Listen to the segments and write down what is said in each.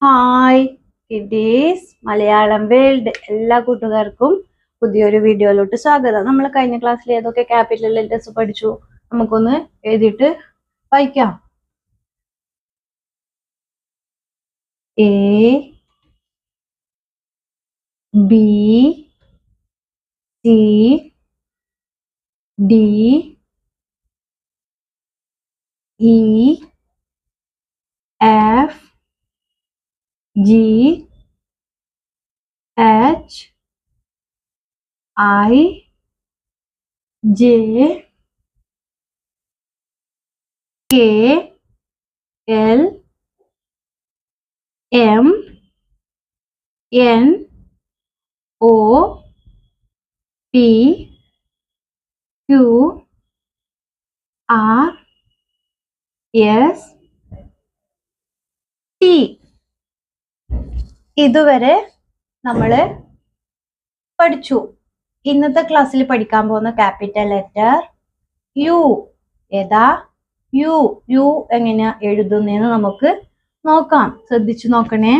Hi kiddies Malayalam world എല്ലാ കൂട്ടുകാർക്കും പുതിയൊരു വീഡിയോയിലോട്ട് സ്വാഗതം. നമ്മൾ കഴിഞ്ഞ ക്ലാസ്സിൽ ഏതൊക്കെ ക്യാപിറ്റൽ ലെറ്റേഴ്സ് പഠിച്ചു? നമുക്കൊന്ന് എഴുതിയിട്ട് വായിക്കാം. A, B, C, D, E, F, G, H, I, J, K, L, M, N, O, P, Q, R, S, T. ഇതുവരെ നമ്മൾ പഠിച്ചു. ഇന്നത്തെ ക്ലാസ്സിൽ പഠിക്കാൻ പോകുന്ന ക്യാപിറ്റൽ ലെറ്റർ യു. ഏതാ? യു. യു എങ്ങനെയാ എഴുതുന്നതെന്ന് നമുക്ക് നോക്കാം. ശ്രദ്ധിച്ചു നോക്കണേ.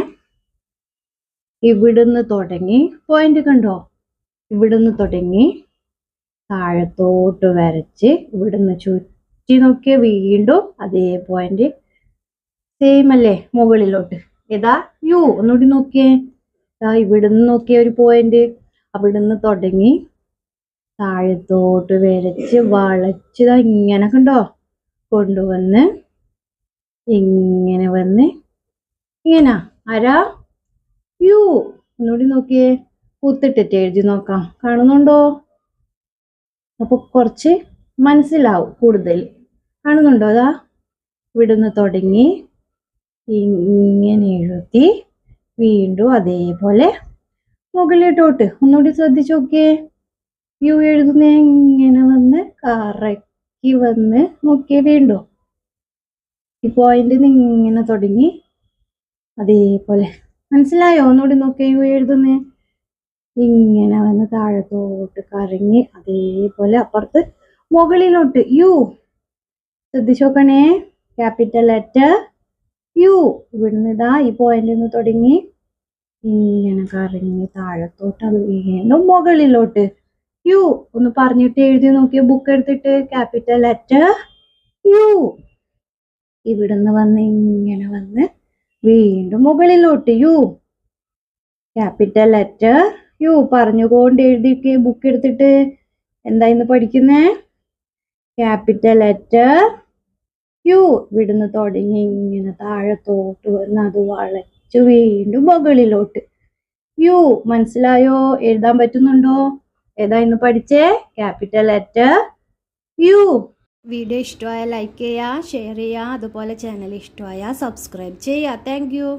ഇവിടുന്ന് തുടങ്ങി പോയിന്റ് കണ്ടോ? ഇവിടുന്ന് തുടങ്ങി താഴത്തോട്ട് വരച്ച് ഇവിടുന്ന് ചുറ്റി നോക്കിയ വീണ്ടും അതേ പോയിന്റ് സെയിം അല്ലേ മുകളിലോട്ട്. ഏതാ? യു. ഒന്നുകൂടി നോക്കിയേ. ഇവിടുന്ന് നോക്കിയ ഒരു പോയിന്റ്, അവിടുന്ന് തുടങ്ങി താഴത്തോട്ട് വരച്ച് വളച്ച് ഇങ്ങനെ കണ്ടോ കൊണ്ടുവന്ന് ഇങ്ങനെ വന്ന് ഇങ്ങനെ. ആരാ? യു. ഒന്നുകൂടി നോക്കിയേ. കുത്തിട്ടിട്ട് എഴുതി നോക്കാം. കാണുന്നുണ്ടോ? അപ്പൊ കുറച്ച് മനസ്സിലാവും കൂടുതൽ. കാണുന്നുണ്ടോ? അതാ ഇവിടുന്ന് തുടങ്ങി ഇങ്ങനെ എഴുതി വീണ്ടും അതേപോലെ മുകളിലോട്ട്. ഒന്നുകൂടി ശ്രദ്ധിച്ചു നോക്കിയേ. യു എഴുതുന്ന ഇങ്ങനെ വന്ന് കറക്കി വന്ന് നോക്കിയേ. വീണ്ടും ഈ പോയിന്റ് ഇങ്ങനെ തുടങ്ങി അതേപോലെ. മനസ്സിലായോ? ഒന്നുകൂടി നോക്കിയേ. യു എഴുതുന്നേ ഇങ്ങനെ വന്ന് താഴത്തോട്ട് കറങ്ങി അതേപോലെ അപ്പുറത്ത് മുകളിലോട്ട്. യു. ശ്രദ്ധിച്ചു നോക്കണേ. Capital letter U. ഇവിടുന്ന് ഇതാ ഈ പോയിന്റിൽ നിന്ന് തുടങ്ങി ഇങ്ങനെ കറങ്ങി താഴത്തോട്ട് അത് വീണ്ടും മുകളിലോട്ട്. യു. ഒന്ന് പറഞ്ഞിട്ട് എഴുതി നോക്കിയ ബുക്ക് എടുത്തിട്ട്. Capital letter U. ഇവിടുന്ന് വന്ന് ഇങ്ങനെ വന്ന് വീണ്ടും മുകളിലോട്ട്. യു. Capital letter U. പറഞ്ഞുകൊണ്ട് എഴുതിയിട്ട് ബുക്ക് എടുത്തിട്ട്. എന്താ ഇന്ന് പഠിക്കുന്നേ? Capital letter U. ഇവിടുന്ന് തുടങ്ങി ഇങ്ങനെ താഴത്തോട്ട് വന്ന് അത് വളച്ചു വീണ്ടും മുകളിലോട്ട്. യു. മനസ്സിലായോ? എഴുതാൻ പറ്റുന്നുണ്ടോ? ഏതാ ഇന്ന് പഠിച്ചേ? Capital letter U. വീഡിയോ ഇഷ്ടമായ ലൈക്ക് ചെയ്യുക, ഷെയർ ചെയ്യുക, അതുപോലെ ചാനൽ ഇഷ്ടമായ സബ്സ്ക്രൈബ് ചെയ്യുക. Thank U.